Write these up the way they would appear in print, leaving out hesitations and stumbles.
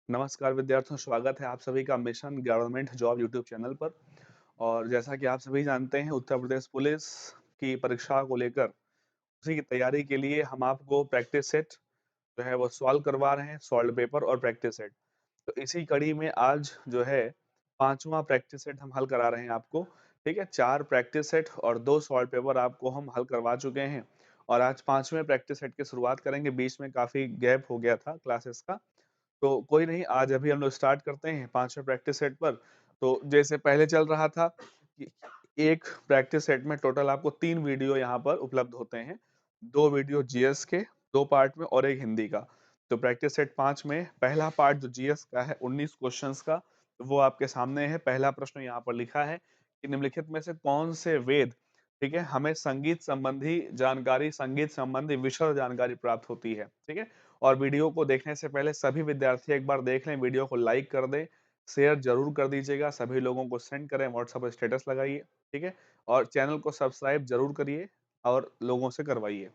नमस्कार विद्यार्थियों, स्वागत है आप सभी का mission government job YouTube channel पर। और जैसा कि आप सभी जानते हैं, उत्तर प्रदेश पुलिस की परीक्षा को लेकर उसी की तैयारी के लिए हम आपको प्रैक्टिस सेट जो है वो सॉल्व करवा रहे हैं, सॉल्व पेपर और प्रैक्टिस सेट। तो इसी कड़ी में आज जो है पांचवा प्रैक्टिस सेट हम हल करा रहे हैं आपको। ठीक है, 4 प्रैक्टिस सेट और 2 सॉल्व पेपर आपको हम हल करवा चुके हैं और आज पांचवें प्रैक्टिस सेट की शुरुआत करेंगे। बीच में काफी गैप हो गया था क्लासेस का, तो कोई नहीं, आज अभी हम लोग स्टार्ट करते हैं पांचवें प्रैक्टिस सेट पर। तो जैसे पहले चल रहा था कि एक प्रैक्टिस सेट में टोटल आपको 3 वीडियो यहाँ पर उपलब्ध होते हैं। 2 वीडियो जीएस के 2 पार्ट में और एक हिंदी का। तो प्रैक्टिस सेट 5 में पहला पार्ट जो जीएस का है 19 क्वेश्चंस का, वो आपके सामने है। पहला प्रश्न यहाँ पर लिखा है कि निम्नलिखित में से कौन से वेद, ठीक है, हमें संगीत संबंधी जानकारी, संगीत संबंधी विशद जानकारी प्राप्त होती है। ठीक है, और वीडियो को देखने से पहले सभी विद्यार्थी एक बार देख लें, वीडियो को लाइक कर दें, शेयर जरूर कर दीजिएगा, सभी लोगों को सेंड करें, व्हाट्सएप पर स्टेटस लगाइए। ठीक है, और चैनल को सब्सक्राइब जरूर करिए और लोगों से करवाइए।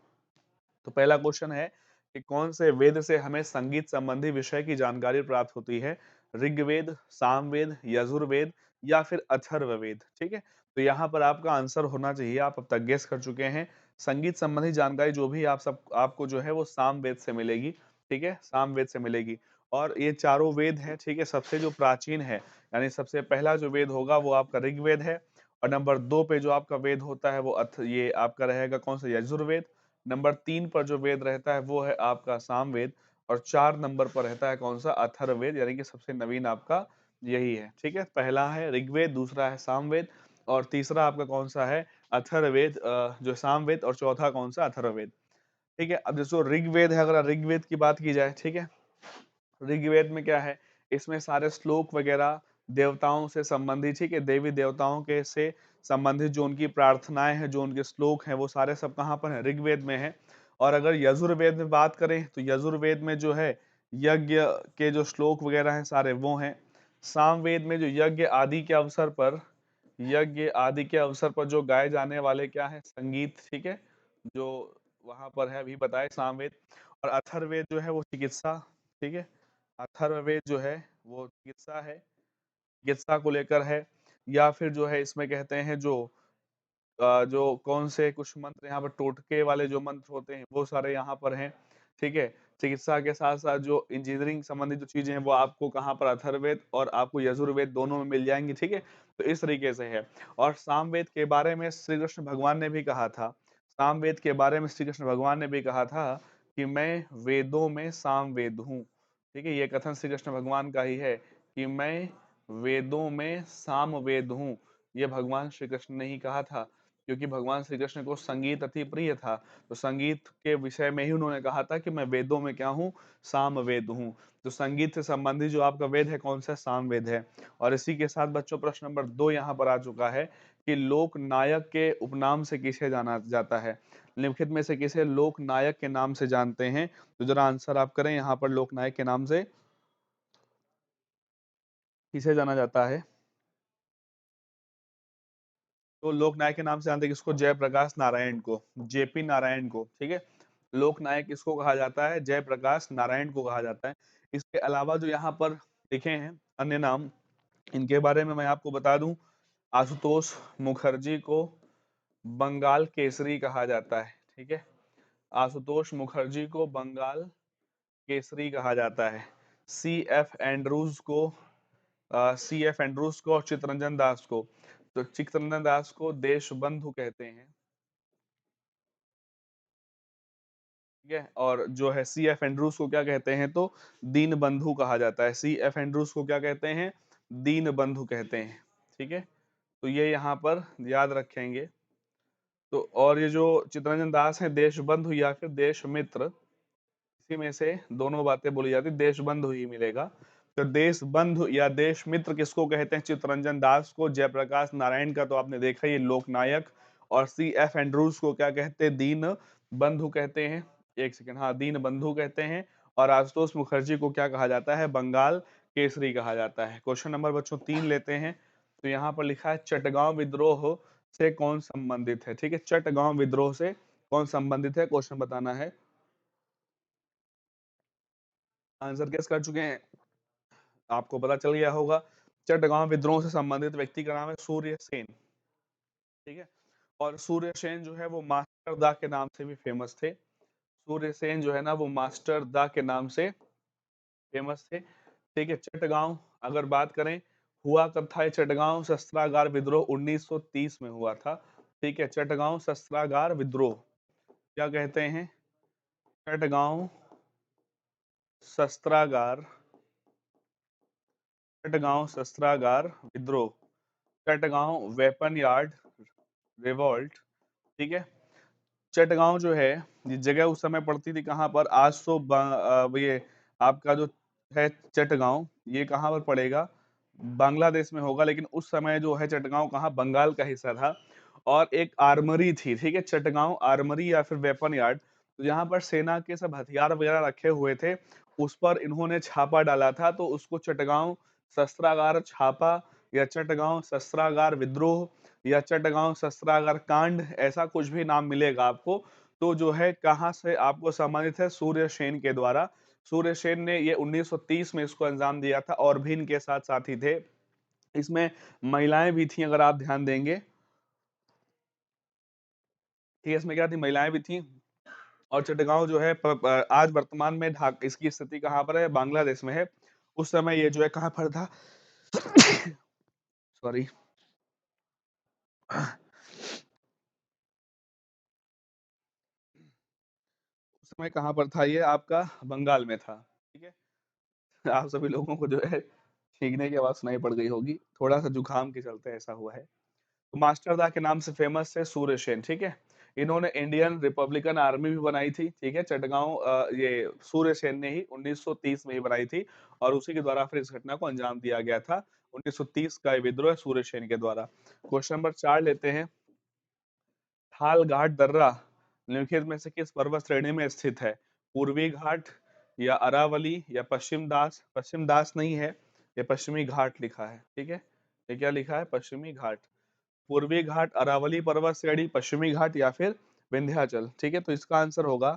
तो पहला क्वेश्चन है कि कौन से वेद से हमें संगीत संबंधी विषय की जानकारी प्राप्त होती है? ऋग्वेद, सामवेद, यजुर्वेद या फिर अथर्ववेद? ठीक है, तो यहाँ पर आपका आंसर होना चाहिए, आप अब तक गेस कर चुके हैं। संगीत संबंधी जानकारी जो भी आपको जो है वो सामवेद से मिलेगी। ठीक है, सामवेद से मिलेगी। और ये चारों वेद है, ठीक है, सबसे जो प्राचीन है, यानी सबसे पहला जो वेद होगा वो आपका ऋग्वेद है। और नंबर 2 पे जो आपका वेद होता है वो ये आपका रहेगा कौन सा, यजुर्वेद। नंबर 3 पर जो वेद रहता है वो है आपका सामवेद। और 4 नंबर पर रहता है कौन सा, अथर्ववेद, यानी कि सबसे नवीन आपका यही है। ठीक है, पहला है ऋग्वेद, दूसरा है सामवेद और तीसरा आपका कौन सा है, अथर्ववेद, जो सामवेद, और चौथा कौन सा, अथर्ववेद। ठीक है, अब जो ऋग्वेद है, अगर ऋग्वेद की बात की जाए, ठीक है, ऋग्वेद में क्या है, इसमें सारे श्लोक वगैरह देवताओं से संबंधित, ठीक है, देवी देवताओं के से संबंधित जो उनकी प्रार्थनाएं हैं, जो उनके श्लोक हैं, वो सारे सब कहाँ पर हैं, ऋग्वेद में है। और अगर यजुर्वेद में बात करें तो यजुर्वेद में जो है यज्ञ के जो श्लोक वगैरह हैं सारे वो हैं। सामवेद में जो यज्ञ आदि के अवसर पर जो गाए जाने वाले क्या है, संगीत, ठीक है, जो वहां पर है अभी बताए सामवेद। और अथर्ववेद जो है वो चिकित्सा, ठीक है, अथर्ववेद जो है वो चिकित्सा है, चिकित्सा को लेकर है। या फिर जो है इसमें कहते हैं जो कौन से कुछ मंत्र यहाँ पर टोटके वाले जो मंत्र होते हैं वो सारे यहाँ पर हैं। ठीक है, चिकित्सा के साथ साथ जो इंजीनियरिंग संबंधित जो चीजें हैं वो आपको कहाँ पर, अथर्ववेद और आपको यजुर्वेद दोनों में मिल जाएंगी। ठीक है, तो इस तरीके से है। और सामवेद के बारे में श्री कृष्ण भगवान ने भी कहा था, सामवेद के बारे में श्री कृष्ण भगवान ने भी कहा था कि मैं वेदों में सामवेद हूँ। ठीक है, ये कथन श्री कृष्ण भगवान का ही है कि मैं वेदों में सामवेद हूँ। ये भगवान श्री कृष्ण ने ही कहा था, क्योंकि भगवान श्री कृष्ण को संगीत अति प्रिय था। तो संगीत के विषय में ही उन्होंने कहा था कि मैं वेदों में क्या हूँ, सामवेद हूँ। तो संगीत से संबंधित जो आपका वेद है कौन सा, सामवेद है। और इसी के साथ बच्चों प्रश्न नंबर 2 यहाँ पर आ चुका है कि लोक नायक के उपनाम से किसे जाना जाता है? निम्नलिखित में से किसे लोक नायक के नाम से जानते हैं? तो जरा आंसर आप करें, यहाँ पर लोक नायक के नाम से किसे जाना जाता है? तो लोकनायक के नाम से जानते हैं किसको, जयप्रकाश नारायण को, जेपी नारायण को। ठीक है, लोकनायक किसको कहा जाता है, जयप्रकाश नारायण को कहा जाता है। इसके अलावा जो यहाँ पर लिखे हैं अन्य नाम, इनके बारे में मैं आपको बता दूं। आशुतोष मुखर्जी को बंगाल केसरी कहा जाता है। ठीक है, आशुतोष मुखर्जी को बंगाल केसरी कहा जाता है। सी एफ एंड्रूज को और चित्तरंजन दास को, तो चित्तरंजन दास को देशबंधु कहते हैं। ठीक है, और जो है सी एफ एंड्रूज को क्या कहते हैं, तो दीन बंधु कहा जाता है। सी एफ एंड्रूज को क्या कहते हैं, दीन बंधु कहते हैं। ठीक है, तो ये यहाँ पर याद रखेंगे। तो और ये जो चित्तरंजन दास है, देशबंधु या फिर देशमित्र, इसी में से दोनों बातें बोली जाती, देशबंधु ही मिलेगा। तो देशबंधु या देशमित्र किसको कहते हैं, चित्तरंजन दास को। जयप्रकाश नारायण का तो आपने देखा, ये लोकनायक। और सी एफ एंड्रूज को क्या कहते हैं, दीन बंधु कहते हैं। एक सेकंड, हाँ, दीन बंधु कहते हैं। और आशुतोष मुखर्जी को क्या कहा जाता है, बंगाल केसरी कहा जाता है। क्वेश्चन नंबर बच्चों 3 लेते हैं। तो यहाँ पर लिखा है चटगांव विद्रोह से कौन संबंधित है? ठीक है, चटगांव विद्रोह से कौन संबंधित है, क्वेश्चन बताना है। आंसर गेस कर चुके हैं? आपको पता चल गया होगा। चटगांव विद्रोह से संबंधित व्यक्ति का नाम है सूर्य सेन, ठीक है। और सूर्य सेन जो है वो मास्टर दा के नाम से भी फेमस थे। सूर्य सेन जो है ना वो मास्टर दा के नाम से फेमस थे, ठीक है। चटगांव अगर बात करें, हुआ कब था ये चटगांव शस्त्रागार विद्रोह? 1930 में हुआ था, ठीक है। चटगांव शस्त्रागार विद्रोह, क्या कहते हैं? चटगांव शस्त्रागार, चटगांव शस्त्रागार विद्रोह, चटगांव वेपन यार्ड रिवॉल्ट, ठीक है। चटगांव जो है ये जगह उस समय पड़ती थी कहाँ पर? आज तो ये आपका जो है चटगांव, ये कहाँ पर पड़ेगा? बांग्लादेश में होगा, लेकिन उस समय जो है चटगांव कहाँ? बंगाल का हिस्सा था। और एक आर्मरी थी, ठीक है। चटगांव आर्मरी या फिर वेपन यार्ड, तो यहाँ पर सेना के सब हथियार वगैरह रखे हुए थे, उस पर इन्होंने छापा डाला था, तो उसको चटगांव शस्त्रागार छापा या चटगांव शस्त्रागार विद्रोह या चटगांव शस्त्रागार कांड, ऐसा कुछ भी नाम मिलेगा आपको। तो जो है कहाँ से आपको सम्मानित है? सूर्य सेन के द्वारा। सूर्य सेन ने ये 1930 में इसको अंजाम दिया था, और भी इनके साथ साथी थे। इसमें महिलाएं भी थी, अगर आप ध्यान देंगे, ठीक है। इसमें क्या थी? महिलाएं भी थी। और चटगांव जो है आज वर्तमान में ढाका, इसकी स्थिति कहाँ पर है? बांग्लादेश में है। उस समय ये जो है कहाँ पर था? सॉरी, उस समय कहाँ पर था? ये आपका बंगाल में था, ठीक है। आप सभी लोगों को जो है छींकने की आवाज सुनाई पड़ गई होगी, थोड़ा सा जुकाम के चलते ऐसा हुआ है। तो मास्टरदा के नाम से फेमस है सूर्य सेन, ठीक है। इन्होंने इंडियन रिपब्लिकन आर्मी भी बनाई थी, ठीक है। चटगांव ये सूर्य सेन ने ही 1930 में ही बनाई थी, और उसी के द्वारा फिर इस घटना को अंजाम दिया गया था। 1930 का ये विद्रोह सूर्य सेन के द्वारा। क्वेश्चन नंबर 4 लेते हैं। थाल घाट दर्रा निम्नलिखित में से किस पर्वत श्रेणी में स्थित है? पूर्वी घाट या अरावली या पश्चिम दास? पश्चिम दास नहीं है, ये पश्चिमी घाट लिखा है, ठीक है। ये क्या लिखा है? पश्चिमी घाट। पूर्वी घाट, अरावली पर्वत श्रेणी, पश्चिमी घाट या फिर विंध्याचल, ठीक है। तो इसका आंसर होगा,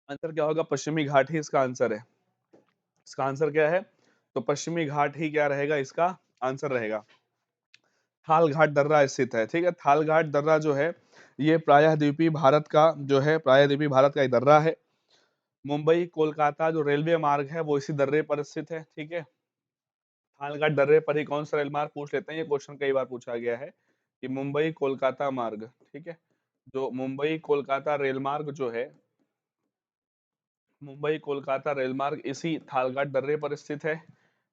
आंसर क्या होगा? पश्चिमी घाट ही इसका आंसर है। इसका आंसर क्या है? तो पश्चिमी घाट ही क्या रहेगा? इसका आंसर रहेगा। थाल घाट दर्रा स्थित है, ठीक है। थाल घाट दर्रा जो है ये प्रायद्वीपीय भारत का जो है, प्रायद्वीपीय भारत का एक दर्रा है। मुंबई कोलकाता जो रेलवे मार्ग है वो इसी दर्रे पर स्थित है, ठीक है। थाल घाट दर्रे पर ही कौन सा रेल मार्ग? पूछ लेते हैं, ये क्वेश्चन कई बार पूछा गया है कि मुंबई कोलकाता मार्ग, ठीक है। जो मुंबई कोलकाता रेल मार्ग जो है, मुंबई कोलकाता रेल मार्ग इसी थालघाट दर्रे पर स्थित है।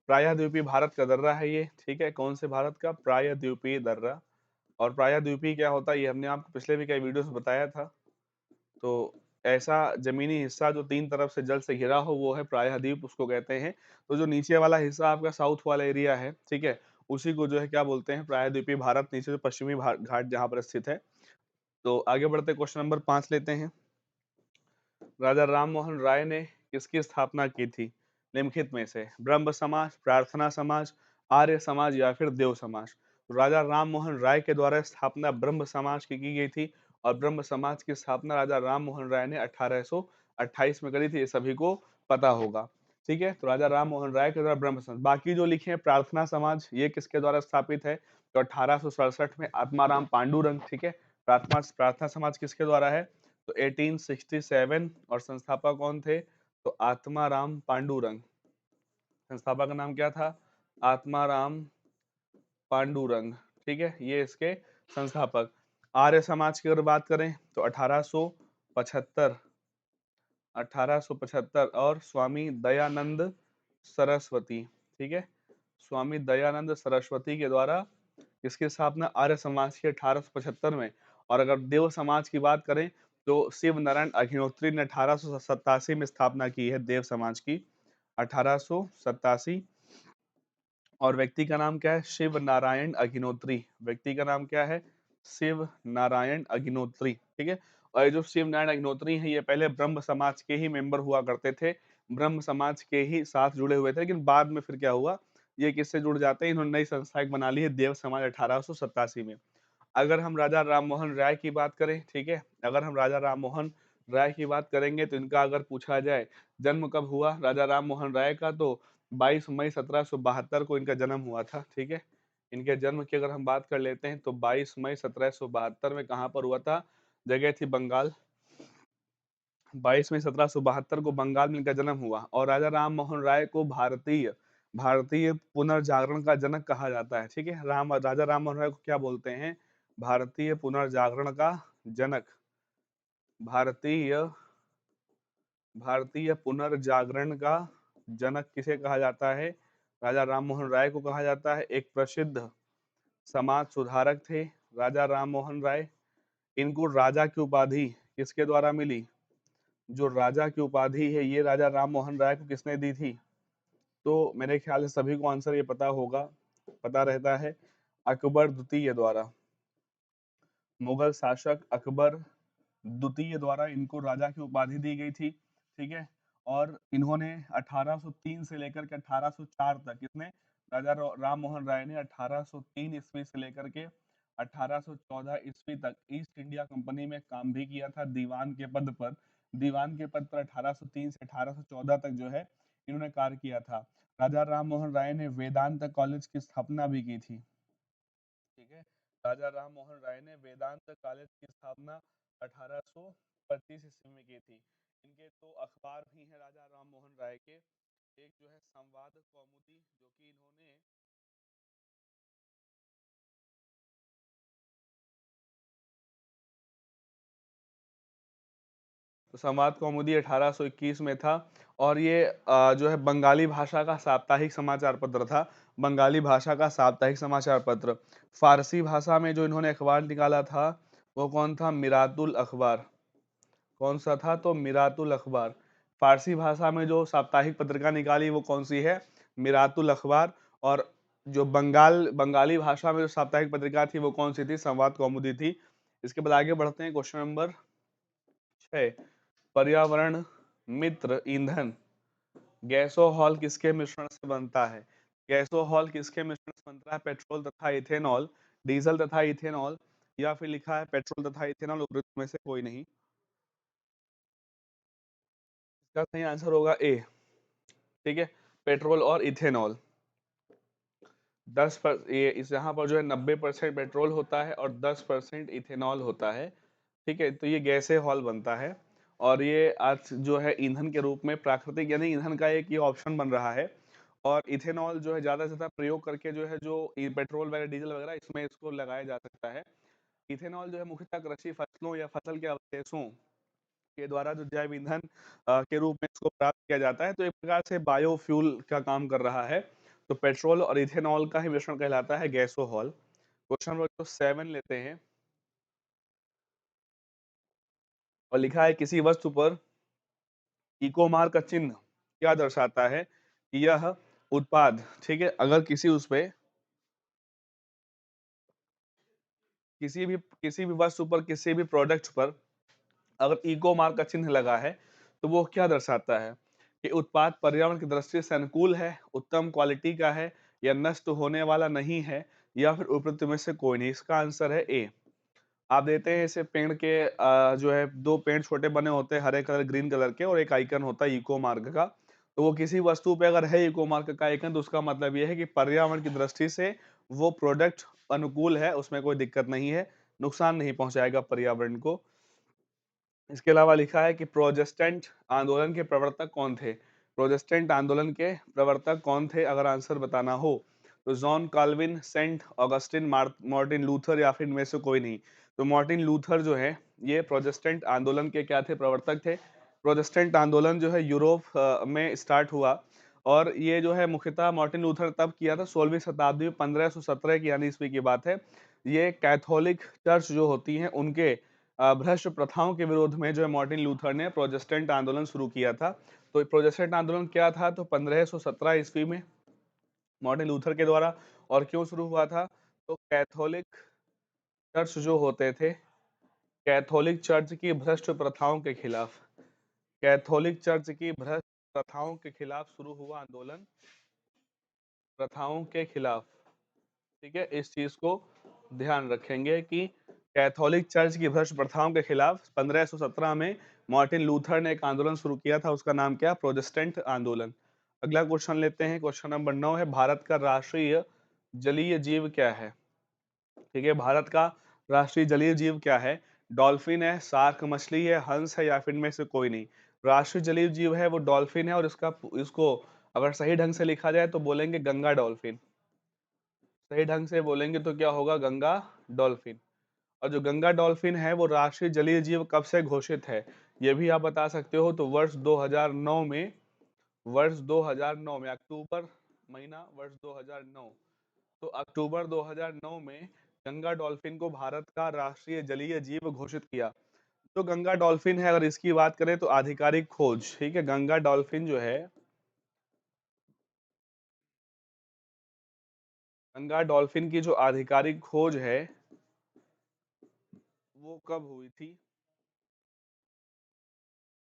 प्रायद्वीपीय भारत का दर्रा है ये, ठीक है। कौन से भारत का? प्रायद्वीपीय दर्रा। और प्रायद्वीपीय क्या होता है ये हमने आपको पिछले भी कई वीडियोस में बताया था। तो ऐसा जमीनी हिस्सा जो तीन तरफ से जल से घिरा हो वो है प्रायद्वीप, उसको कहते हैं। तो जो नीचे वाला हिस्सा आपका साउथ वाला एरिया है, ठीक है, उसी को जो है क्या बोलते हैं? प्रायद्वीपीय भारत। नीचे जो पश्चिमी घाट जहाँ पर स्थित है। तो आगे बढ़ते क्वेश्चन नंबर 5 लेते हैं। राजा राम मोहन राय ने किसकी स्थापना की थी? निम्नलिखित में से ब्रह्म समाज, प्रार्थना समाज, आर्य समाज या फिर देव समाज? तो राजा राम मोहन राय के द्वारा स्थापना ब्रह्म समाज की गई थी, और ब्रह्म समाज की स्थापना राजा राम मोहन राय ने 1828 में करी थी, ये सभी को पता होगा, ठीक है। तो राजा राम मोहन राय के द्वारा ब्रह्म समाज। बाकी जो लिखे हैं प्रार्थना समाज, ये किसके द्वारा स्थापित है? तो 1867 में आत्माराम पांडुरंग, ठीक है। प्रार्थना प्रार्थना समाज किसके द्वारा है? तो 1867। और संस्थापक कौन थे? तो आत्माराम पांडुरंग। संस्थापक का नाम क्या था? आत्माराम पांडुरंग, ठीक है, ये इसके संस्थापक। आर्य समाज की अगर बात करें तो 1875, 1875 और स्वामी दयानंद सरस्वती, ठीक है। स्वामी दयानंद सरस्वती के द्वारा इसकी स्थापना आर्य समाज की 1875 में। और अगर देव समाज की बात करें तो शिव नारायण अग्निहोत्री ने 1887 में स्थापना की है देव समाज की, 1887। और व्यक्ति का नाम क्या है? शिव नारायण अग्निहोत्री। व्यक्ति का नाम क्या है? शिव नारायण अग्निहोत्री, ठीक है। और ये जो शिव नारायण अग्निहोत्री हैं ये पहले ब्रह्म समाज के ही मेंबर हुआ करते थे, ब्रह्म समाज के ही साथ जुड़े हुए थे, लेकिन बाद में फिर क्या हुआ, ये किससे जुड़ जाते हैं? इन्होंने नई संस्था एक बना ली है, देव समाज, 1887 में। अगर हम राजा राम मोहन राय की बात करें, ठीक है, अगर हम राजा राम मोहन राय की बात करेंगे तो इनका अगर पूछा जाए जन्म कब हुआ राजा राम मोहन राय का, तो 22 मई 1772 को इनका जन्म हुआ था। ठीक है, इनके जन्म की अगर हम बात कर लेते हैं तो 22 मई 1772 में कहाँ पर हुआ था, जगह थी बंगाल। 22 मई 1772 को बंगाल में इनका जन्म हुआ। और राजा राम मोहन राय को भारतीय भारतीय पुनर्जागरण का जनक कहा जाता है। ठीक है, राजा राम मोहन राय को क्या बोलते हैं, भारतीय पुनर्जागरण का जनक। भारतीय भारतीय पुनर्जागरण का जनक किसे कहा जाता है, राजा राम मोहन राय को कहा जाता है। एक प्रसिद्ध समाज सुधारक थे राजा राम मोहन राय। इनको राजा की उपाधि किसके द्वारा मिली, जो राजा की उपाधि है ये राजा राम मोहन राय को किसने दी थी, तो मेरे ख्याल से सभी को आंसर ये पता होगा, पता रहता है, अकबर द्वितीय द्वारा। मुगल शासक अकबर द्वितीय द्वारा इनको राजा की उपाधि दी गई थी। ठीक है, और इन्होंने 1803 से लेकर के 1804 तक, किसने, राजा राम मोहन राय ने 1803 ईस्वी से लेकर के 1814 ईस्वी तक ईस्ट इंडिया कंपनी में काम भी किया था दीवान के पद पर। दीवान के पद पर 1803 से 1814 तक जो है इन्होंने कार्य किया था। राजा राम मोहन राय ने वेदांत कॉलेज की स्थापना भी की थी। ठीक है, राजा राम मोहन राय ने वेदांत कॉलेज की स्थापना 1825 ईस्वी में की थी। इनके तो अखबार भी हैं राजा राम मोहन राय के। एक जो है संवाद कौमुदी, जो कि इन्होंने तो संवाद कौमुदी 1821 में था। और ये जो है बंगाली भाषा का साप्ताहिक समाचार पत्र था। बंगाली भाषा का साप्ताहिक समाचार पत्र। फारसी भाषा में जो इन्होंने अखबार निकाला था वो कौन था, मिरातुल अखबार। कौन सा था, तो मिरातुल अखबार। फारसी भाषा में जो साप्ताहिक पत्रिका निकाली वो कौन सी है, मिरातुल अखबार। और जो बंगाली भाषा में जो साप्ताहिक पत्रिका थी वो कौन सी थी, संवाद कौमुदी थी। इसके बाद आगे बढ़ते हैं, क्वेश्चन नंबर 6। पर्यावरण मित्र ईंधन गैसोहॉल किसके मिश्रण से बनता है। गैसोहॉल किसके मिश्रण से बनता है, पेट्रोल तथा इथेनॉल, डीजल तथा इथेनॉल, या फिर लिखा है पेट्रोल तथा इथेनॉल, उपरोक्त में से कोई नहीं। इसका सही आंसर होगा ए। ठीक है, पेट्रोल और इथेनॉल। ये इस यहाँ पर जो है 90% पेट्रोल होता है और 10% इथेनॉल होता है। ठीक है, तो ये गैसे हॉल बनता है। और ये आज जो है ईंधन के रूप में प्राकृतिक यानी ईंधन का एक ये ऑप्शन बन रहा है। और इथेनॉल जो है ज्यादा से ज्यादा प्रयोग करके जो है जो पेट्रोल वगैरह डीजल वगैरह इसमें इसको लगाया जा सकता है। इथेनॉल जो है मुख्यतः कृषि फसलों या फसल के अवशेषों के द्वारा जो जैव ईंधन के रूप में इसको प्राप्त किया जाता है, तो एक प्रकार से बायोफ्यूल का काम कर रहा है। तो पेट्रोल और इथेनॉल का ही मिश्रण कहलाता है गैसोहॉल। क्वेश्चन नंबर 7 लेते हैं। और लिखा है किसी वस्तु पर इको मार्क का चिन्ह क्या दर्शाता है कि यह उत्पाद, ठीक है, अगर किसी उस पे किसी भी वस्तु पर किसी भी प्रोडक्ट पर अगर इको मार्क का चिन्ह लगा है तो वो क्या दर्शाता है कि उत्पाद पर्यावरण की दृष्टि से अनुकूल है, उत्तम क्वालिटी का है, या नष्ट होने वाला नहीं है, या फिर उपरोक्त में से कोई नहीं। इसका आंसर है ए। आप देते हैं इसे पेड़ के जो है दो पेड़ छोटे बने होते हैं हरे कलर ग्रीन कलर के, और एक आइकन होता है इको मार्क का। तो वो किसी वस्तु पे अगर है इको मार्क का आइकन तो उसका मतलब ये है कि पर्यावरण की दृष्टि से वो प्रोडक्ट अनुकूल है, उसमें कोई दिक्कत नहीं है, नुकसान नहीं पहुंचाएगा पर्यावरण को। इसके अलावा लिखा है कि प्रोटेस्टेंट आंदोलन के प्रवर्तक कौन थे। प्रोटेस्टेंट आंदोलन के प्रवर्तक कौन थे अगर आंसर बताना हो तो John Calvin, Saint Augustine, Martin Luther, या फिर इनमें से कोई नहीं। तो मार्टिन लूथर जो है ये प्रोटेस्टेंट आंदोलन के क्या थे, प्रवर्तक थे। प्रोटेस्टेंट आंदोलन जो है यूरोप में स्टार्ट हुआ। और ये जो है मुख्यतः मार्टिन लूथर तब किया था 16वीं शताब्दी में, 1517 की यानी ईस्वी की बात है। ये कैथोलिक चर्च जो होती हैं उनके भ्रष्ट प्रथाओं के विरोध में जो है मार्टिन लूथर ने प्रोटेस्टेंट आंदोलन शुरू किया था। तो प्रोटेस्टेंट आंदोलन क्या था, तो 1517 ईस्वी में मार्टिन लूथर के द्वारा। और क्यों शुरू हुआ था, तो कैथोलिक चर्च जो होते थे, कैथोलिक चर्च की भ्रष्ट प्रथाओं के खिलाफ, कैथोलिक चर्च की भ्रष्ट प्रथाओं के खिलाफ शुरू हुआ आंदोलन, प्रथाओं के खिलाफ। ठीक है, इस चीज को ध्यान रखेंगे कि कैथोलिक चर्च की भ्रष्ट प्रथाओं के खिलाफ 1517 में मार्टिन लूथर ने एक आंदोलन शुरू किया था, उसका नाम क्या? प्रोटेस्टेंट आंदोलन। अगला क्वेश्चन लेते हैं, क्वेश्चन नंबर 9 है, भारत का राष्ट्रीय जलीय जीव क्या है? ठीक है, भारत का राष्ट्रीय जलीय जीव क्या है? डॉल्फिन है, शार्क मछली है, हंस है, या फिर इनमें से कोई नहीं। राष्ट्रीय जलीय जीव है वो डॉल्फिन है, और इसको अगर सही ढंग से लिखा जाए तो बोलेंगे गंगा डॉल्फिन। सही ढंग से बोलेंगे तो क्या होगा? गंगा डॉल्फिन। और जो गंगा डॉल्फिन है वो राष्ट्रीय जलीय जीव कब से घोषित है? ये भी आप बता सकते हो। तो वर्ष 2009 में, वर्ष 2009 में अक्टूबर महीना, वर्ष 2009, तो अक्टूबर 2009 में गंगा डॉल्फिन को भारत का राष्ट्रीय जलीय जीव घोषित किया। तो गंगा डॉल्फिन है, अगर इसकी बात करें तो आधिकारिक खोज, ठीक है, गंगा डॉल्फिन जो है, गंगा डॉल्फिन की जो आधिकारिक खोज है वो कब हुई थी?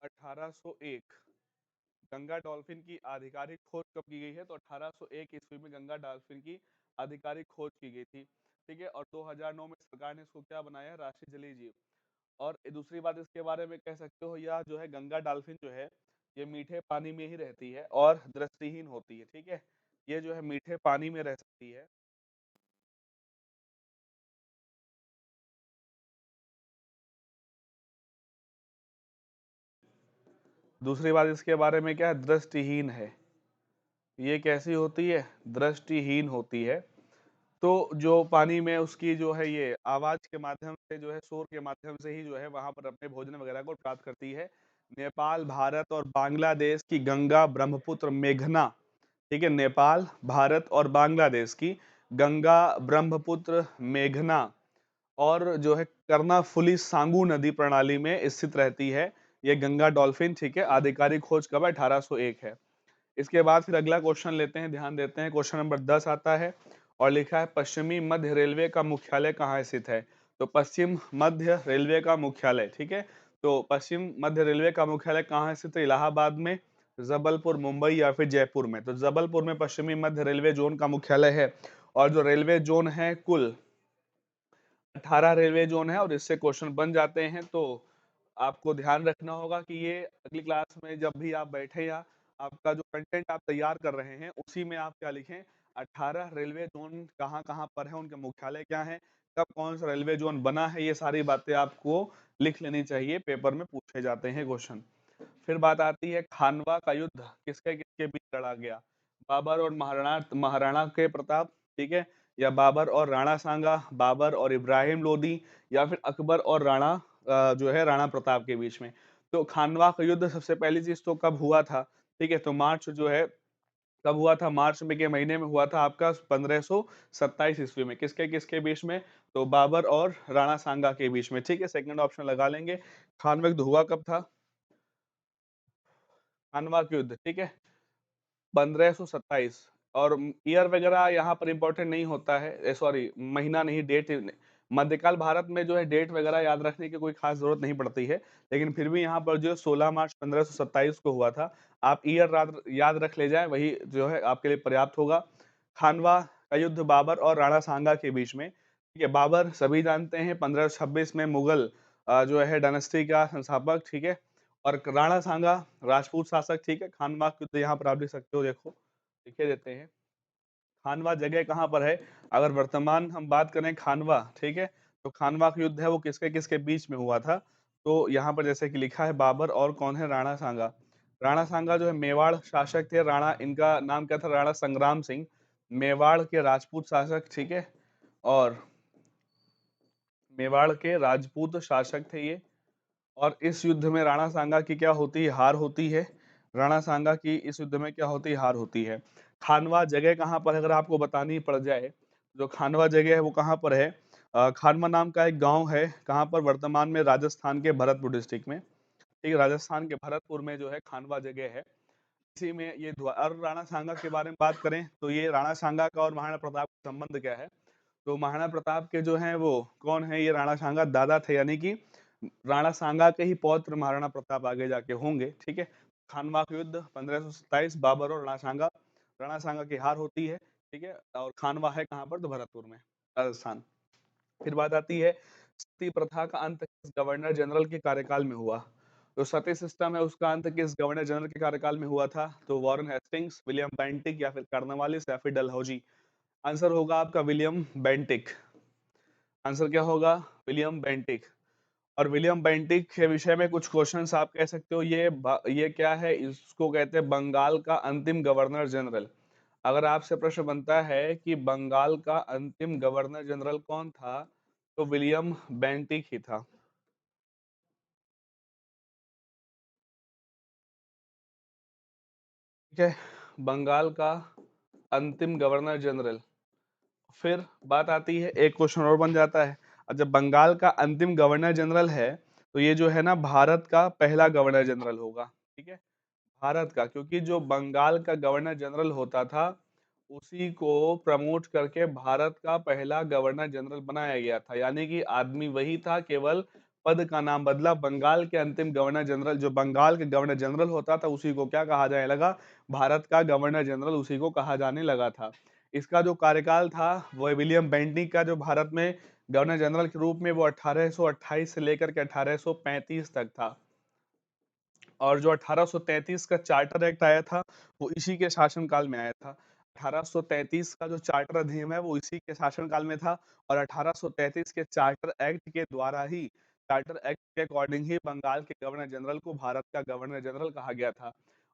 1801। गंगा डॉल्फिन की आधिकारिक खोज कब की गई है? तो 1801 ईस्वी में गंगा डॉल्फिन की आधिकारिक खोज की गई थी। ठीक है, और 2009 में सरकार ने इसको क्या बनाया है? राष्ट्रीय जलीय जीव। और दूसरी बात इसके बारे में कह सकते हो, यह जो है गंगा डॉल्फिन जो है ये मीठे पानी में ही रहती है और दृष्टिहीन होती है। ठीक है, ये जो है मीठे पानी में रह सकती है। दूसरी बात इसके बारे में क्या है? दृष्टिहीन है। ये कैसी होती है? दृष्टिहीन होती है। तो जो पानी में उसकी जो है ये आवाज के माध्यम से जो है, शोर के माध्यम से ही जो है वहां पर अपने भोजन वगैरह को प्राप्त करती है। नेपाल, भारत और बांग्लादेश की गंगा, ब्रह्मपुत्र, मेघना, ठीक है, नेपाल, भारत और बांग्लादेश की गंगा, ब्रह्मपुत्र, मेघना और जो है कर्णाफुली सांगू नदी प्रणाली में स्थित रहती है ये गंगा डॉल्फिन। ठीक है, आधिकारिक खोज कब है? 1801 है। इसके बाद फिर अगला क्वेश्चन लेते हैं, ध्यान देते हैं। क्वेश्चन नंबर 10 आता है और लिखा है, पश्चिमी मध्य रेलवे का मुख्यालय कहाँ स्थित है? तो पश्चिम मध्य रेलवे का मुख्यालय, ठीक है, तो पश्चिम मध्य रेलवे का मुख्यालय कहाँ स्थित है? इलाहाबाद में, जबलपुर, मुंबई या फिर जयपुर में? तो जबलपुर में पश्चिमी मध्य रेलवे जोन का मुख्यालय है। और जो रेलवे जोन है कुल 18 रेलवे जोन है, और इससे क्वेश्चन बन जाते हैं। तो आपको ध्यान रखना होगा कि ये अगली क्लास में जब भी आप बैठे या आपका जो कंटेंट आप तैयार कर रहे हैं उसी में आप क्या लिखें? 18 रेलवे जोन कहाँ कहाँ पर है, उनके मुख्यालय क्या है, कब कौन सा रेलवे जोन बना है, ये सारी बातें आपको लिख लेनी चाहिए, पेपर में पूछे जाते हैं क्वेश्चन। फिर बात आती है, खानवा का युद्ध किसके किसके बीच लड़ा गया? बाबर और महाराणा महाराणा के प्रताप, ठीक है, या बाबर और राणा सांगा, बाबर और इब्राहिम लोदी, या फिर अकबर और राणा जो है राणा प्रताप के बीच में? तो खानवा का युद्ध सबसे पहली चीज तो कब हुआ था? ठीक है, तो मार्च जो है, कब हुआ था? मार्च में के महीने में हुआ था आपका 1527 ईस्वी में। किसके किसके बीच में? तो बाबर और राणा सांगा के बीच में। ठीक है, सेकंड ऑप्शन लगा लेंगे। खानवा युद्ध हुआ कब था? खानवा का युद्ध, ठीक है, 1527। और ईयर वगैरह यहाँ पर इंपॉर्टेंट नहीं होता है, सॉरी महीना नहीं, डेट। मध्यकाल भारत में जो है डेट वगैरह याद रखने की कोई खास जरूरत नहीं पड़ती है, लेकिन फिर भी यहाँ पर जो 16 मार्च 1527 को हुआ था, आप ईयर याद रख ले जाए, वही जो है आपके लिए पर्याप्त होगा। खानवा का युद्ध बाबर और राणा सांगा के बीच में, ठीक है, बाबर सभी जानते हैं 1526 में मुगल जो है डायनेस्टी का संस्थापक, ठीक है, और राणा सांगा राजपूत शासक। ठीक है, खानवा का युद्ध यहाँ पर आप लिख सकते हो, देखो लिखे देते हैं। खानवा जगह कहाँ पर है? अगर वर्तमान हम बात करें खानवा, ठीक है, तो खानवा का युद्ध है वो किसके किसके बीच में हुआ था? तो यहाँ पर जैसे कि लिखा है, बाबर और कौन है? राणा सांगा। राणा सांगा जो है मेवाड़ शासक थे, राणा, इनका नाम क्या था? राणा संग्राम सिंह, मेवाड़ के राजपूत शासक, ठीक है, और मेवाड़ के राजपूत शासक थे ये। और इस युद्ध में राणा सांगा की क्या होती है? हार होती है। राणा सांगा की इस युद्ध में क्या होती है? हार होती है। खानवा जगह कहाँ पर है? अगर आपको बतानी पड़ जाए, जो खानवा जगह है वो कहाँ पर है? खानवा नाम का एक गांव है, कहाँ पर? वर्तमान में राजस्थान के भरतपुर डिस्ट्रिक्ट में। ठीक है, राजस्थान के भरतपुर में जो है खानवा जगह है, इसी में ये और राणा सांगा के बारे में बात करें तो ये राणा सांगा का और महाराणा प्रताप का संबंध क्या है? तो महाराणा प्रताप के जो हैं वो कौन है? ये राणा सांगा दादा थे, यानी कि राणा सांगा के ही पौत्र महाराणा प्रताप आगे जाके होंगे। ठीक है, खानवा का युद्ध 1527, बाबर और राणा सांगा की हार होती है। ठीक है, और खानवा है कहाँ पर? तो भरतपुर में, राजस्थान। फिर बात आती है सती प्रथा का अंत किस गवर्नर जनरल के कार्यकाल में हुआ? तो सती सिस्टम है उसका अंत किस गवर्नर जनरल के कार्यकाल में हुआ था? तो वॉरेन हेस्टिंग्स, विलियम बेंटिक या फिर कॉर्नवालिस या फिर डलहौजी। आंसर होगा आपका विलियम बेंटिक। आंसर क्या होगा? William Bentinck. और विलियम बेंटिक के विषय में कुछ क्वेश्चंस आप कह सकते हो, ये क्या है? इसको कहते हैं बंगाल का अंतिम गवर्नर जनरल। अगर आपसे प्रश्न बनता है कि बंगाल का अंतिम गवर्नर जनरल कौन था, तो विलियम बेंटिक ही था। ठीक है, बंगाल का अंतिम गवर्नर जनरल। फिर बात आती है, एक क्वेश्चन और बन जाता है। अब जब बंगाल का अंतिम गवर्नर जनरल है, तो ये जो है ना भारत का पहला गवर्नर जनरल होगा। ठीक है, भारत का, क्योंकि जो बंगाल का गवर्नर जनरल होता था उसी को प्रमोट करके भारत का पहला गवर्नर जनरल बनाया गया था। यानी कि आदमी वही था, केवल पद का नाम बदला। बंगाल के अंतिम गवर्नर जनरल, जो बंगाल के गवर्नर जनरल होता था, उसी को क्या कहा जाने लगा? भारत का गवर्नर जनरल उसी को कहा जाने लगा था। इसका जो कार्यकाल था वो विलियम बेंटिक का, जो भारत में गवर्नर जनरल के रूप में, वो 1828 से लेकर के 1835 तक था। और जो 1833 का चार्टर एक्ट आया था वो इसी के शासनकाल में आया था। 1833 का जो चार्टर अधिनियम है वो इसी के शासनकाल में था। और 1833 के चार्टर एक्ट के द्वारा ही, चार्टर एक्ट के अकॉर्डिंग ही बंगाल के गवर्नर जनरल को भारत का गवर्नर जनरल कहा गया था।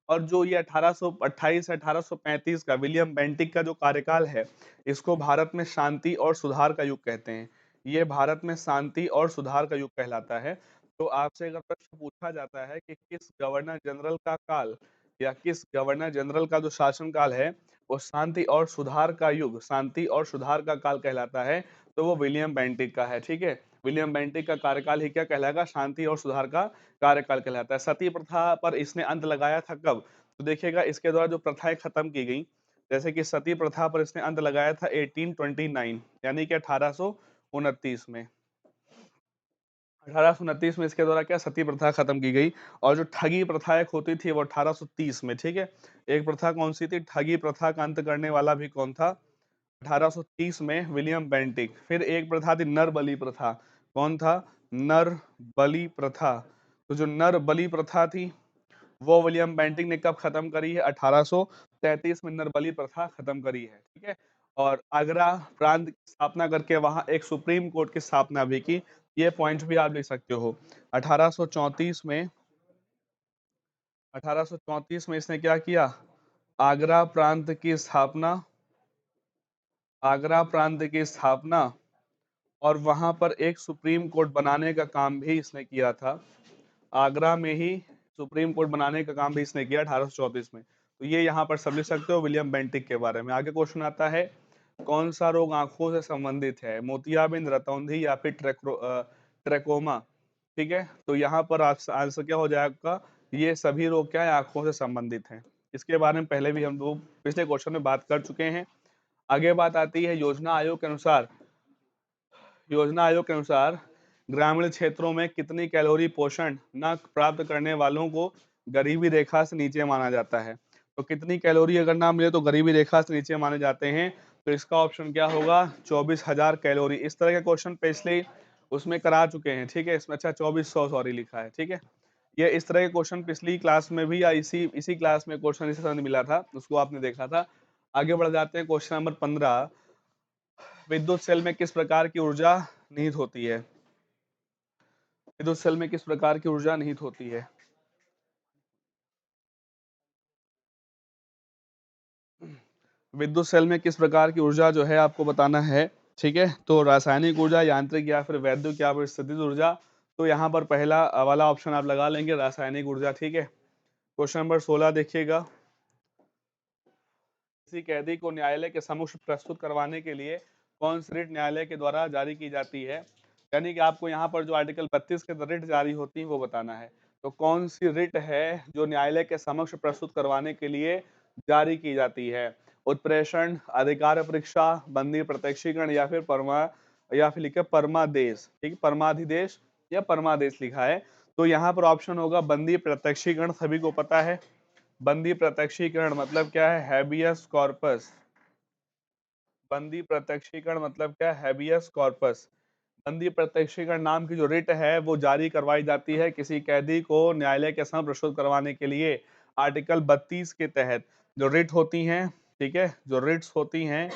और जो ये 1828 से 1835 का विलियम बेंटिक का जो कार्यकाल है, इसको भारत में शांति और सुधार का युग कहते हैं। ये भारत में शांति और सुधार का युग कहलाता है। तो आपसे अगर प्रश्न पूछा जाता है कि किस गवर्नर जनरल का काल, या किस गवर्नर जनरल का जो शासन काल है वो शांति और सुधार का युग, शांति और सुधार का काल कहलाता है, तो वो विलियम बेंटिक का है। ठीक है, विलियम बेंटिक का कार्यकाल ही क्या कहलाएगा? शांति और सुधार का कार्यकाल कहलाता है। सती प्रथा पर इसने अंत लगाया था कब? तो देखिएगा, इसके द्वारा जो प्रथाएं खत्म की गई, जैसे कि सती प्रथा पर इसने अंत लगाया था 1829, यानी कि 1829 में। 1829 में इसके द्वारा क्या सती प्रथा खत्म की गई। और जो ठगी प्रथा एक होती थी वो 1830 में। ठीक है, एक प्रथा कौन सी थी? ठगी प्रथा का अंत करने वाला भी कौन था? 1830 में विलियम बेंटिक। फिर एक प्रथा थी नर बलि प्रथा। कौन था? नर बलि प्रथा। तो जो नर बलि प्रथा थी वो विलियम बेंटिक ने कब खत्म करी है? 1833 में नरबली प्रथा खत्म करी है। ठीक है, और आगरा प्रांत की स्थापना करके वहां एक सुप्रीम कोर्ट की स्थापना भी की। ये पॉइंट भी आप लिख सकते हो। 1834 में 1834 में इसने क्या किया? आगरा प्रांत की स्थापना, आगरा प्रांत की स्थापना, और वहां पर एक सुप्रीम कोर्ट बनाने का काम भी इसने किया था। आगरा में ही सुप्रीम कोर्ट बनाने का काम भी इसने किया 1834 में। तो ये यहाँ पर समझ सकते हो विलियम बेंटिक के बारे में। आगे क्वेश्चन आता है, कौन सा रोग आंखों से संबंधित है? मोतियाबिंद, रतौंधी या फिर ट्रेकोमा। ठीक है, तो यहाँ पर आंसर क्या हो जाएगा? ये सभी रोग क्या है? आंखों से संबंधित हैं। इसके बारे में पहले भी हम लोग पिछले क्वेश्चन में बात कर चुके हैं। आगे बात आती है, योजना आयोग के अनुसार, योजना आयोग के अनुसार ग्रामीण क्षेत्रों में कितनी कैलोरी पोषण न प्राप्त करने वालों को गरीबी रेखा से नीचे माना जाता है? तो कितनी कैलोरी अगर ना मिले तो गरीबी रेखा से नीचे माने जाते हैं? तो इसका ऑप्शन क्या होगा? 24,000 कैलोरी। इस तरह के क्वेश्चन पिछले उसमें करा चुके हैं। ठीक है, इसमें अच्छा 2400 सॉरी लिखा है। ठीक है, ये इस तरह के क्वेश्चन पिछली क्लास में भी, या इसी इसी क्लास में क्वेश्चन इसी तरह मिला था, उसको आपने देखा था। आगे बढ़ जाते हैं, क्वेश्चन नंबर 15। विद्युत सेल में किस प्रकार की ऊर्जा निहित होती है? विद्युत सेल में किस प्रकार की ऊर्जा निहित होती है? विद्युत सेल में किस प्रकार की ऊर्जा जो है आपको बताना है। ठीक है, तो रासायनिक ऊर्जा, यांत्रिक या फिर वैद्युत या फिर स्थितिज ऊर्जा। तो यहाँ पर पहला वाला ऑप्शन आप लगा लेंगे, रासायनिक ऊर्जा। ठीक है, क्वेश्चन नंबर 16 देखिएगा, किसी कैदी को न्यायालय के समक्ष प्रस्तुत करवाने के लिए कौन सी रिट न्यायालय के द्वारा जारी की जाती है? यानी कि आपको यहाँ पर जो आर्टिकल 32 के तहत रिट जारी होती है वो बताना है। तो कौन सी रिट है जो न्यायालय के समक्ष प्रस्तुत करवाने के लिए जारी की जाती है? उत्प्रेषण, अधिकार परीक्षा, बंदी प्रत्यक्षीकरण या फिर लिखा परमादेश। ठीक है, परमाधिदेश या परमादेश लिखा है। तो यहाँ पर ऑप्शन होगा बंदी प्रत्यक्षीकरण। सभी को पता है बंदी प्रत्यक्षीकरण मतलब क्या है? Habeas corpus. बंदी प्रत्यक्षीकरण मतलब क्या है? Habeas corpus. बंदी प्रत्यक्षीकरण नाम की जो रिट है वो जारी करवाई जाती है किसी कैदी को न्यायालय के समक्ष प्रस्तुत करवाने के लिए। आर्टिकल 32 के तहत जो रिट होती हैं, ठीक है, जो रिट्स होती हैं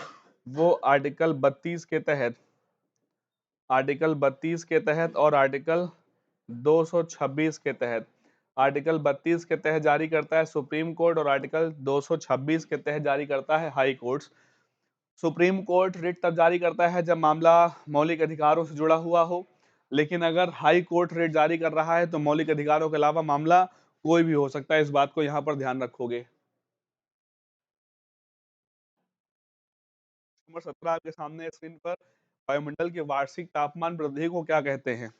वो आर्टिकल 32 के तहत और आर्टिकल 226 के तहत। आर्टिकल 32 के तहत जारी करता है सुप्रीम कोर्ट और आर्टिकल 226 के तहत जारी करता है high court. Supreme court writ तब जारी करता है जब मामला मौलिक अधिकारों से जुड़ा हुआ हो, लेकिन अगर हाई कोर्ट रिट जारी कर रहा है तो मौलिक अधिकारों के अलावा मामला कोई भी हो सकता है। इस बात को यहां पर ध्यान रखोगे। नंबर 17 आपके सामने स्क्रीन पर, वायुमंडल की वार्षिक तापमान वृद्धि को क्या कहते हैं?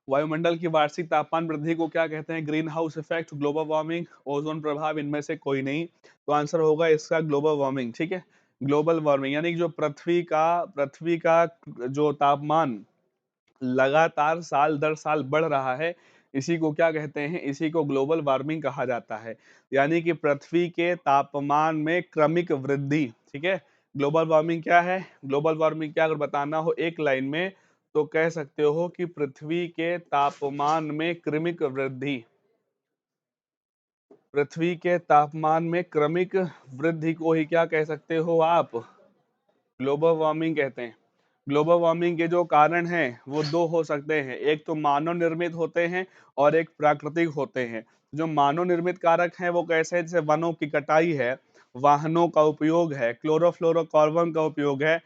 वायुमंडल की वार्षिक तापमान वृद्धि को क्या कहते हैं? Green house effect, global warming, ozone प्रभाव, इनमें से कोई नहीं। तो आंसर होगा इसका ग्लोबल वार्मिंग। ठीक है, ग्लोबल वार्मिंग यानी कि जो पृथ्वी का जो तापमान लगातार साल दर साल बढ़ रहा है, इसी को क्या कहते हैं? इसी को ग्लोबल वार्मिंग कहा जाता है। यानी कि पृथ्वी के तापमान में क्रमिक वृद्धि। ठीक है, ग्लोबल वार्मिंग क्या है? ग्लोबल वार्मिंग क्या, अगर बताना हो एक लाइन में तो कह सकते हो कि पृथ्वी के तापमान में क्रमिक वृद्धि। पृथ्वी के तापमान में क्रमिक वृद्धि को ही क्या कह सकते हो आप? ग्लोबल वार्मिंग कहते हैं। ग्लोबल वार्मिंग के जो कारण हैं वो दो हो सकते हैं, एक तो मानव निर्मित होते हैं और एक प्राकृतिक होते हैं। जो मानव निर्मित कारक हैं वो कैसे हैं? जैसे वनों की कटाई है, वाहनों का उपयोग है, क्लोरोफ्लोरोकार्बन का उपयोग है,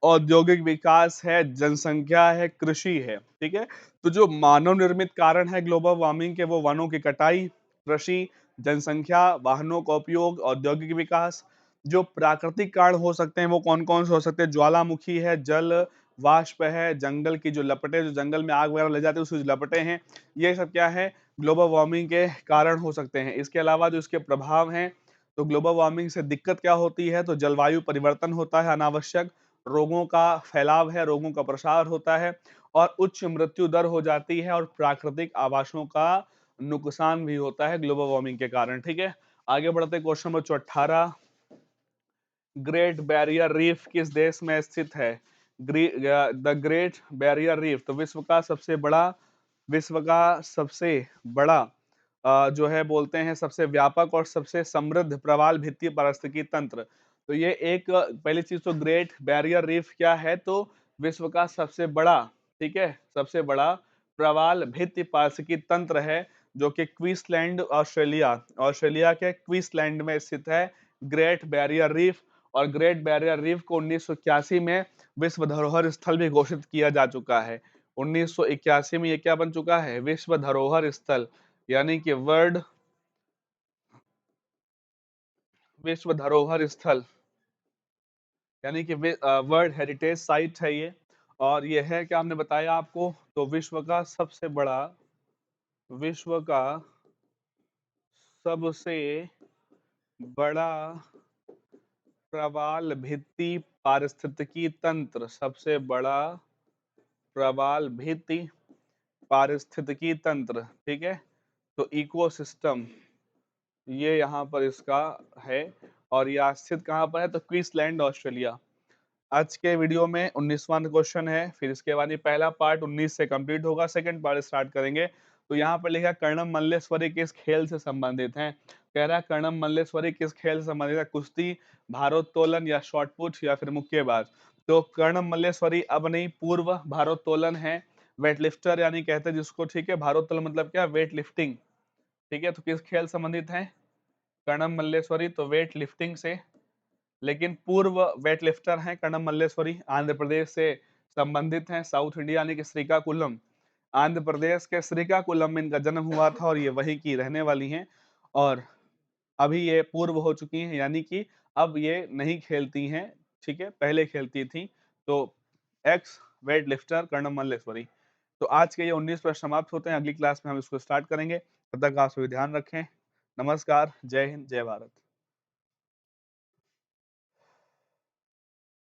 औद्योगिक विकास है, जनसंख्या है, कृषि है। ठीक है, तो जो मानव निर्मित कारण है ग्लोबल वार्मिंग के वो वनों की कटाई, कृषि, जनसंख्या, वाहनों का उपयोग, औद्योगिक विकास। जो प्राकृतिक कारण हो सकते हैं वो कौन कौन से हो सकते हैं? ज्वालामुखी है, जल वाष्प है, जंगल की जो लपटें, जो जंगल में आग वगैरह लग जाती है उसकी जो लपटें हैं, ये सब क्या है? ग्लोबल वार्मिंग के कारण हो सकते हैं। इसके अलावा जो इसके प्रभाव हैं, तो ग्लोबल वार्मिंग से दिक्कत क्या होती है? तो जलवायु परिवर्तन होता है अनावश्यक, रोगों का फैलाव है, रोगों का प्रसार होता है और उच्च मृत्यु दर हो जाती है और प्राकृतिक आवासों का नुकसान भी होता है ग्लोबल वार्मिंग के कारण। ठीक है, आगे बढ़ते question number 18, great barrier reef किस देश में स्थित है? द ग्रेट बैरियर रीफ तो विश्व का सबसे बड़ा जो है बोलते हैं सबसे व्यापक और सबसे समृद्ध प्रवाल भित्ति पारिस्थितिकी तंत्र। तो ये एक पहली चीज तो ग्रेट बैरियर रीफ क्या है? तो विश्व का सबसे बड़ा, ठीक है, सबसे बड़ा प्रवाल भित्ति पारिस्थितिकी तंत्र है, जो कि क्वींसलैंड ऑस्ट्रेलिया के क्वींसलैंड में स्थित है ग्रेट बैरियर रीफ। और ग्रेट बैरियर रीफ को 1981 में विश्व धरोहर स्थल भी घोषित किया जा चुका है। 1981 में ये क्या बन चुका है? विश्व धरोहर स्थल, यानी कि विश्व धरोहर स्थल, यानी कि वर्ल्ड हेरिटेज साइट है ये। और ये है क्या हमने बताया आपको? तो विश्व का सबसे बड़ा प्रवाल भित्ति पारिस्थितिकी तंत्र, सबसे बड़ा प्रवाल भित्ति पारिस्थितिकी तंत्र। ठीक है, तो इकोसिस्टम ये यहाँ पर इसका है और ये स्थित कहाँ पर है? तो क्वींसलैंड ऑस्ट्रेलिया। आज के वीडियो में 19वां क्वेश्चन है, फिर इसके बाद ये पहला पार्ट 19 से कंप्लीट होगा, सेकंड पार्ट स्टार्ट करेंगे। तो यहाँ पर लिखा कर्णम मल्लेश्वरी किस खेल से संबंधित है? कह रहा है कर्णम मल्लेश्वरी किस खेल से संबंधित है? कुश्ती, भारोत्तोलन या शॉटपुट या फिर मुक्केबाज? तो कर्णम मल्लेश्वरी अब नहीं, पूर्व भारोत्तोलन है, वेटलिफ्टर यानी कहते हैं जिसको। ठीक है, भारोत्तोलन मतलब क्या? Weight lifting. ठीक है, तो किस खेल संबंधित है कर्णम मल्लेश्वरी? तो वेट लिफ्टिंग से। लेकिन पूर्व वेट लिफ्टर हैं कर्णम मल्लेश्वरी, आंध्र प्रदेश से संबंधित हैं, साउथ इंडिया यानी कि श्रीकाकुलम, आंध्र प्रदेश के श्रीकाकुलम में इनका जन्म हुआ था और ये वहीं की रहने वाली हैं। और अभी ये पूर्व हो चुकी हैं, यानी कि अब ये नहीं खेलती हैं। ठीक है, पहले खेलती थी। तो x weight lifter Karnam Malleswari. तो आज के ये 19 प्रश्न समाप्त होते हैं, अगली क्लास में हम इसको स्टार्ट करेंगे। तब तक आप सभी ध्यान रखें। नमस्कार, जय हिंद, जय भारत।